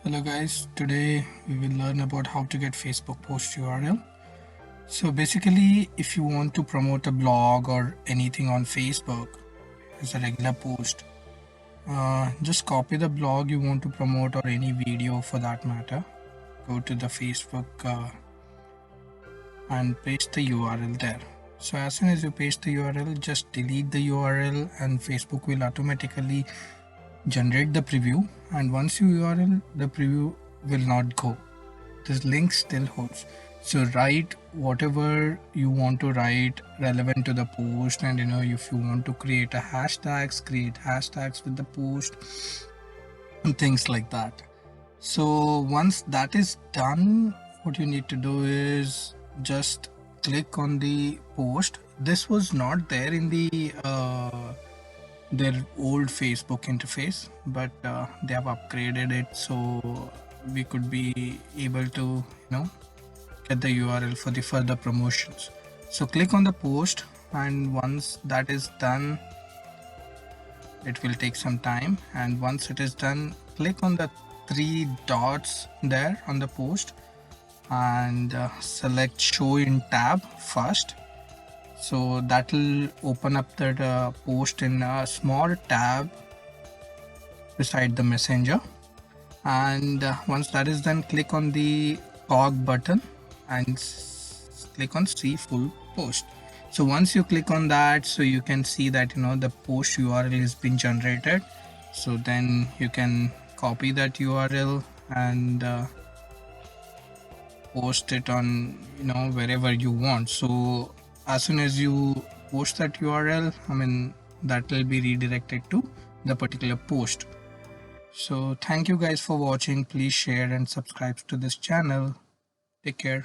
Hello guys, today we will learn about how to get Facebook post URL. So basically, if you want to promote a blog or anything on Facebook as a regular post, just copy the blog you want to promote or any video for that matter. Go to the Facebook and paste the URL there. So as soon as you paste the URL, just delete the URL and Facebook will automatically generate the preview, and once you URL, the preview will not go. This link still holds. So write whatever you want to write relevant to the post, and if you want to create create hashtags with the post and things like that. So once that is done, what you need to do is just click on the post. This was not there in their old Facebook interface, but they have upgraded it so we could be able to get the URL for the further promotions. So click on the post, and once that is done, it will take some time, and once it is done, click on the three dots there on the post and select show in tab first. So that will open up the post in a small tab beside the messenger, and once that is done, click on the cog button and click on see full post. So once you click on that, so you can see that the post URL is been generated. So then you can copy that URL and post it on wherever you want. So as soon as you post that URL, that will be redirected to the particular post. So thank you guys for watching. Please share and subscribe to this channel. Take care.